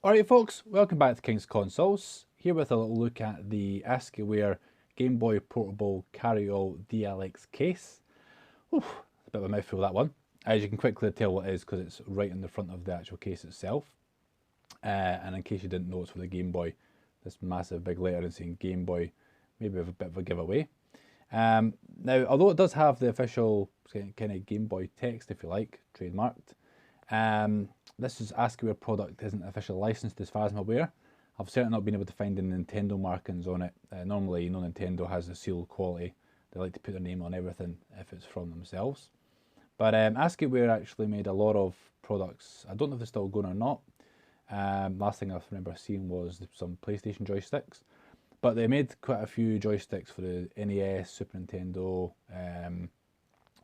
Alright folks, welcome back to King's Consoles. Here with a little look at the Asciiware Game Boy Portable Carry-All DLX case. Oof, a bit of a mouthful that one. As you can quickly tell what it is because it's right in the front of the actual case itself. And in case you didn't know, it's for the Game Boy. This massive big lettering saying Game Boy, maybe a bit of a giveaway. Now, although it does have the official kind of Game Boy text, if you like, trademarked, this is Asciiware product isn't officially licensed as far as I'm aware. I've certainly not been able to find any Nintendo markings on it. Normally, Nintendo has a seal quality. They like to put their name on everything if it's from themselves. But Asciiware actually made a lot of products. I don't know if they're still going or not. Last thing I remember seeing was some PlayStation joysticks. But they made quite a few joysticks for the NES, Super Nintendo,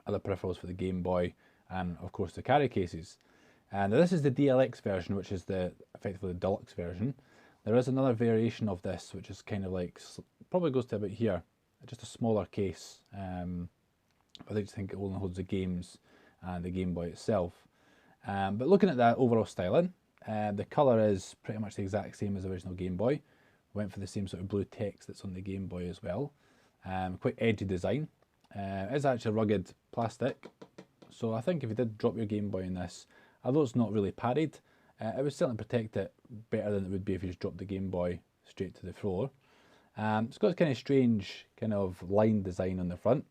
other peripherals for the Game Boy, and of course the carry cases. And this is the DLX version, which is effectively the deluxe version. There is another variation of this, which is kind of like, probably goes to about here, just a smaller case. I just think it only holds the games and the Game Boy itself. But looking at that overall styling, the colour is pretty much the exact same as the original Game Boy. Went for the same sort of blue text that's on the Game Boy as well. Quite edgy design. It is actually rugged plastic, so I think if you did drop your Game Boy in this, although it's not really padded, it would certainly protect it better than it would be if you just dropped the Game Boy straight to the floor. It's got a kind of strange kind of line design on the front.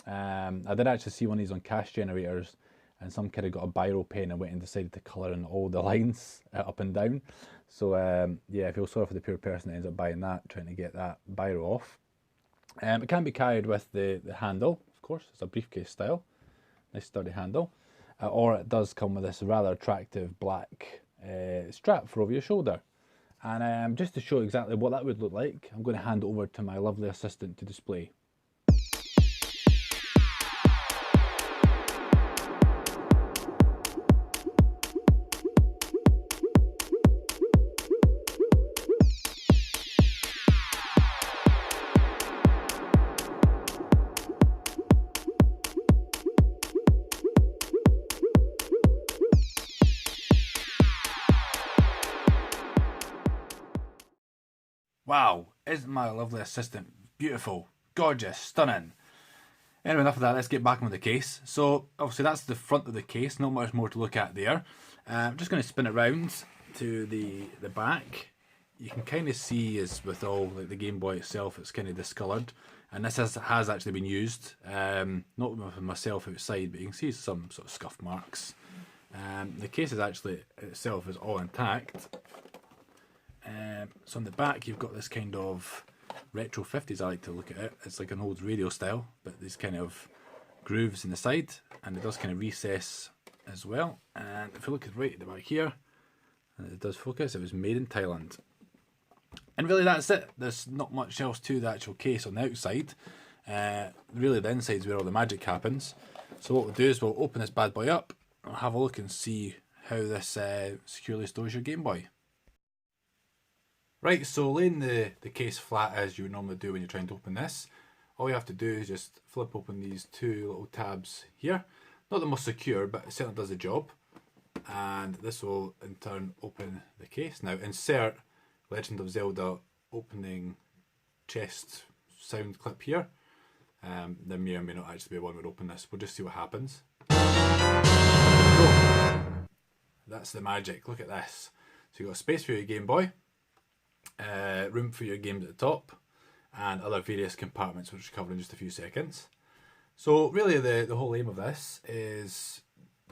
I did actually see one of these on cash generators, and some kid had got a biro pen and went and decided to colour in all the lines up and down. So yeah, I feel sorry for the poor person that ends up buying that, trying to get that biro off. It can be carried with the handle, of course. It's a briefcase style, nice sturdy handle. Or it does come with this rather attractive black strap for over your shoulder. And just to show exactly what that would look like, I'm going to hand it over to my lovely assistant to display. Wow, isn't my lovely assistant beautiful, gorgeous, stunning? Anyway, enough of that, let's get back on with the case. So, obviously that's the front of the case, not much more to look at there. I'm just going to spin it round to the back. You can kind of see, as with all like the Game Boy itself, it's kind of discoloured. And this has actually been used, not with myself outside, but you can see some sort of scuff marks. The case is actually itself is all intact. So on the back you've got this kind of retro 50s, I like to look at it. It's like an old radio style, but these kind of grooves in the side, and it does kind of recess as well. And if you look right at the back here, and it does focus, it was made in Thailand. And really that's it. There's not much else to the actual case on the outside. Really the inside is where all the magic happens. So what we'll do is we'll open this bad boy up, and we'll have a look and see how this securely stores your Game Boy. Right, so laying the case flat as you would normally do when you're trying to open this, all you have to do is just flip open these two little tabs here. Not the most secure, but it certainly does the job. And this will in turn open the case. Now insert Legend of Zelda opening chest sound clip here. There may or may not actually be one that would open this. We'll just see what happens. That's the magic, look at this. So you've got space for your Game Boy. Room for your games at the top, and other various compartments which we'll cover in just a few seconds. So really the whole aim of this is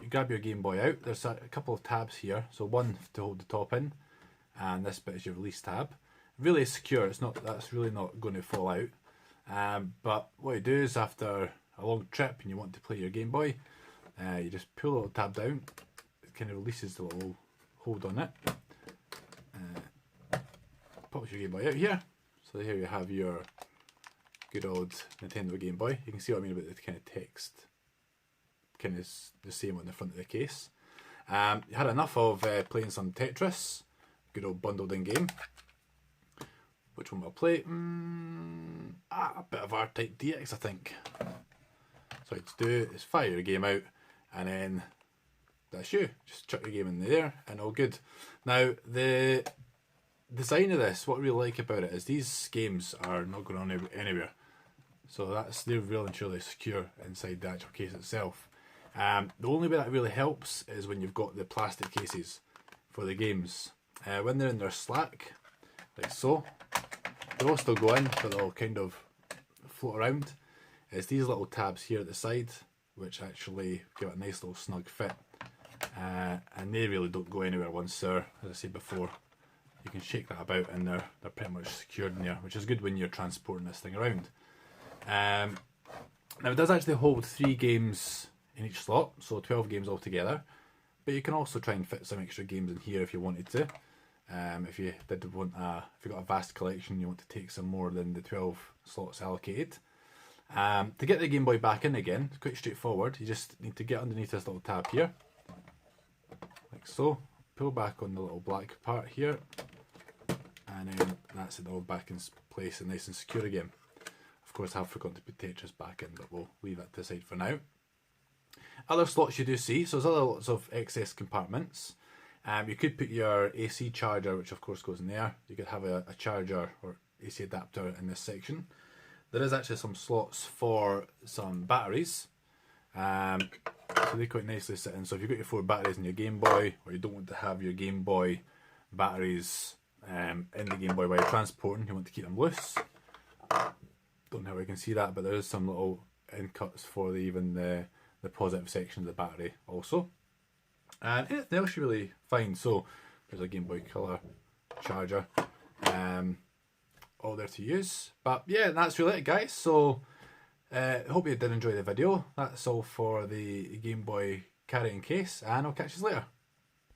you grab your Game Boy out. There's a couple of tabs here, so one to hold the top in, and this bit is your release tab. Really secure, that's really not going to fall out. But what you do is after a long trip and you want to play your Game Boy, you just pull the little tab down. It kind of releases the little hold on it. Pops your Game Boy out here. So here you have your good old Nintendo Game Boy. You can see what I mean about the kind of text, kind of the same on the front of the case. You had enough of playing some Tetris, good old bundled in game. Which one will I play? A bit of R-Type DX, I think. So what to do is fire your game out, and then that's you. Just chuck your game in there and all good. Now, the design of this, what I really like about it is these games are not going on anywhere. So they're really and truly secure inside the actual case itself. The only way that really helps is when you've got the plastic cases for the games. When they're in their slack, like so, they all still go in, but they'll kind of float around. It's these little tabs here at the side, which actually give it a nice little snug fit. And they really don't go anywhere once they're, as I said before, you can shake that about and they're pretty much secured in there, which is good when you're transporting this thing around. Now it does actually hold 3 games in each slot, so 12 games altogether. But you can also try and fit some extra games in here if you wanted to. If you did want if you got a vast collection, you want to take some more than the 12 slots allocated. To get the Game Boy back in again, it's quite straightforward. You just need to get underneath this little tab here, like so. Pull back on the little black part here, and then that's it all back in place and nice and secure again. Of course, I have forgotten to put Tetris back in, but we'll leave that to the side for now. Other slots you do see, so there's other lots of excess compartments. You could put your AC charger, which of course goes in there. You could have a charger or AC adapter in this section. There is actually some slots for some batteries. So they quite nicely sit in. So if you've got your 4 batteries in your Game Boy, or you don't want to have your Game Boy batteries in the Game Boy while you're transporting, you want to keep them loose. Don't know how I can see that, but there is some little in cuts for even the positive section of the battery also. And anything else you really find. So there's a Game Boy Color charger, all there to use. But yeah, that's really it, guys. So hope you did enjoy the video. That's all for the Game Boy carrying case, and I'll catch you later.